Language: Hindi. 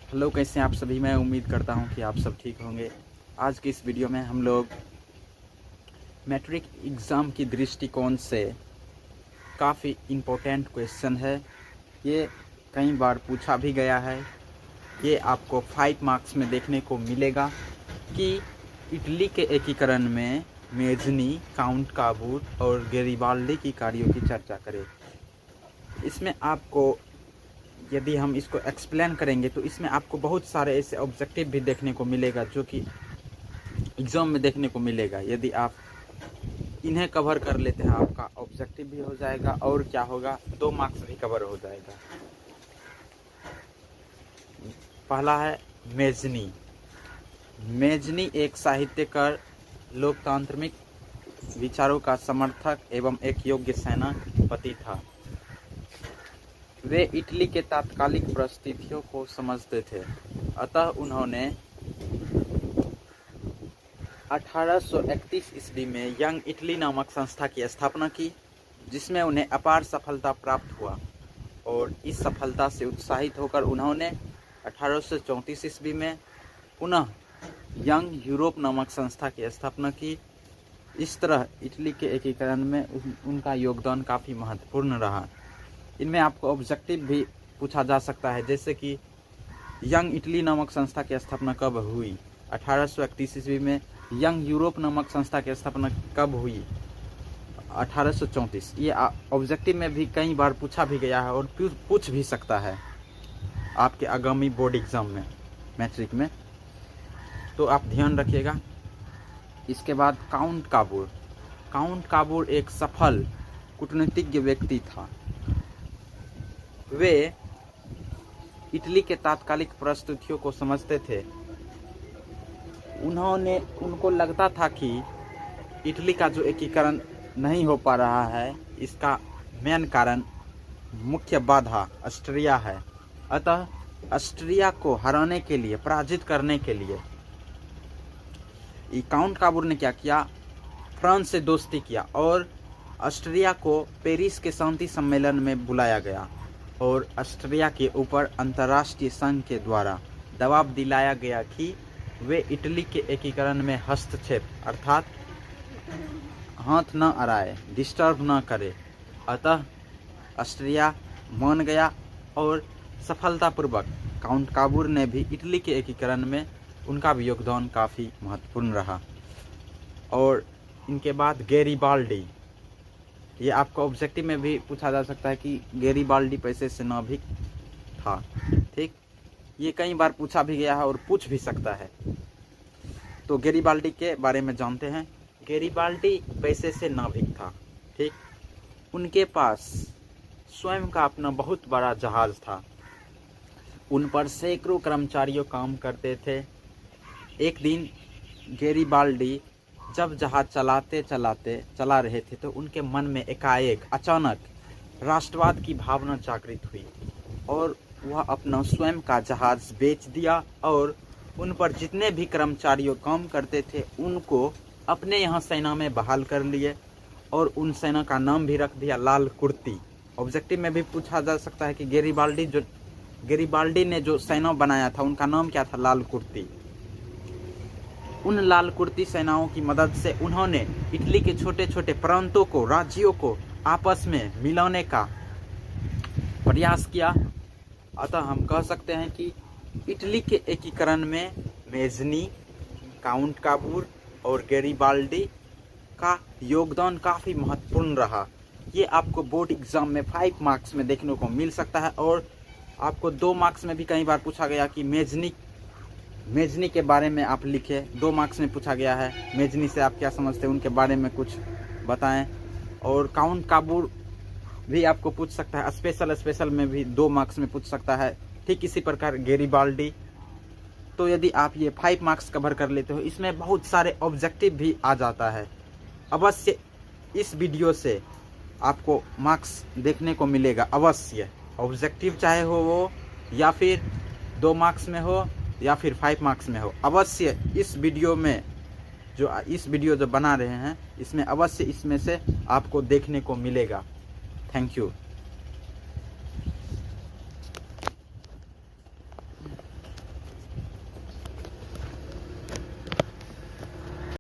हेलो, कैसे हैं आप सभी। मैं उम्मीद करता हूं कि आप सब ठीक होंगे। आज की इस वीडियो में हम लोग मैट्रिक एग्ज़ाम की दृष्टिकोण से काफ़ी इम्पोर्टेंट क्वेश्चन है। ये कई बार पूछा भी गया है। ये आपको 5 मार्क्स में देखने को मिलेगा कि इटली के एकीकरण में मेजनी, काउंट काबूर और गैरिबाल्डी की कार्यों की चर्चा करें। इसमें आपको, यदि हम इसको एक्सप्लेन करेंगे तो इसमें आपको बहुत सारे ऐसे ऑब्जेक्टिव भी देखने को मिलेगा जो कि एग्ज़ाम में देखने को मिलेगा। यदि आप इन्हें कवर कर लेते हैं, आपका ऑब्जेक्टिव भी हो जाएगा और क्या होगा, 2 मार्क्स भी कवर हो जाएगा। पहला है मेजनी। मेजनी एक साहित्यकार, लोकतांत्रिक विचारों का समर्थक एवं एक योग्य सेनापति था। वे इटली के तात्कालिक परिस्थितियों को समझते थे, अतः उन्होंने 1831 ईस्वी में यंग इटली नामक संस्था की स्थापना की, जिसमें उन्हें अपार सफलता प्राप्त हुआ। और इस सफलता से उत्साहित होकर उन्होंने 1834 ईस्वी में पुनः यंग यूरोप नामक संस्था की स्थापना की। इस तरह इटली के एकीकरण में उनका योगदान काफ़ी महत्वपूर्ण रहा। इनमें आपको ऑब्जेक्टिव भी पूछा जा सकता है, जैसे कि यंग इटली नामक संस्था की स्थापना कब हुई, 1831 ईस्वी में। यंग यूरोप नामक संस्था की स्थापना कब हुई, 1834। ये ऑब्जेक्टिव में भी कई बार पूछा भी गया है और पूछ भी सकता है आपके आगामी बोर्ड एग्ज़ाम में, मैट्रिक में, तो आप ध्यान रखिएगा। इसके बाद काउंट काबूर। काउंट काबूर एक सफल कूटनीतिज्ञ व्यक्ति था। वे इटली के तात्कालिक परिस्थितियों को समझते थे। उनको लगता था कि इटली का जो एकीकरण नहीं हो पा रहा है, इसका मेन कारण, मुख्य बाधा ऑस्ट्रिया है। अतः ऑस्ट्रिया को हराने के लिए, पराजित करने के लिए काउंट काबूर ने क्या किया, फ्रांस से दोस्ती किया और ऑस्ट्रिया को पेरिस के शांति सम्मेलन में बुलाया गया और ऑस्ट्रिया के ऊपर अंतर्राष्ट्रीय संघ के द्वारा दबाव दिलाया गया कि वे इटली के एकीकरण में हस्तक्षेप अर्थात हाथ न अड़ाए, डिस्टर्ब न करे। अतः ऑस्ट्रिया मान गया और सफलतापूर्वक काउंट काबूर ने भी इटली के एकीकरण में, उनका भी योगदान काफ़ी महत्वपूर्ण रहा। और इनके बाद गैरिबाल्डी। ये आपको ऑब्जेक्टिव में भी पूछा जा सकता है कि गैरिबाल्डी पैसे से नाभिक था। ठीक, ये कई बार पूछा भी गया है और पूछ भी सकता है। तो गैरिबाल्डी के बारे में जानते हैं। गैरिबाल्डी पैसे से नाभिक था। ठीक, उनके पास स्वयं का अपना बहुत बड़ा जहाज था। उन पर सैकड़ों कर्मचारियों काम करते थे। एक दिन गैरिबाल्डी जब जहाज चला रहे थे तो उनके मन में एकाएक अचानक राष्ट्रवाद की भावना जागृत हुई और वह अपना स्वयं का जहाज बेच दिया और उन पर जितने भी कर्मचारियों काम करते थे उनको अपने यहाँ सेना में बहाल कर लिए और उन सेना का नाम भी रख दिया लाल कुर्ती। ऑब्जेक्टिव में भी पूछा जा सकता है कि गैरिबाल्डी ने जो सेना बनाया था उनका नाम क्या था, लाल कुर्ती। उन लाल कुर्ती सेनाओं की मदद से उन्होंने इटली के छोटे छोटे प्रांतों को, राज्यों को आपस में मिलाने का प्रयास किया। अतः हम कह सकते हैं कि इटली के एकीकरण में मेजनी, काउंट काबूर और गैरिबाल्डी का योगदान काफ़ी महत्वपूर्ण रहा। ये आपको बोर्ड एग्ज़ाम में 5 मार्क्स में देखने को मिल सकता है और आपको 2 मार्क्स में भी कई बार पूछा गया कि मेजनी के बारे में आप लिखे। 2 मार्क्स में पूछा गया है, मेजनी से आप क्या समझते हैं, उनके बारे में कुछ बताएं। और काउंट काबूर भी आपको पूछ सकता है, स्पेशल में भी 2 मार्क्स में पूछ सकता है। ठीक इसी प्रकार गैरिबाल्डी। तो यदि आप ये 5 मार्क्स कवर कर लेते हो, इसमें बहुत सारे ऑब्जेक्टिव भी आ जाता है। अवश्य इस वीडियो से आपको मार्क्स देखने को मिलेगा, अवश्य। ऑब्जेक्टिव चाहे हो वो या फिर 2 मार्क्स में हो या फिर 5 मार्क्स में हो, अवश्य इस वीडियो जो बना रहे हैं इसमें अवश्य इसमें से आपको देखने को मिलेगा। Thank you.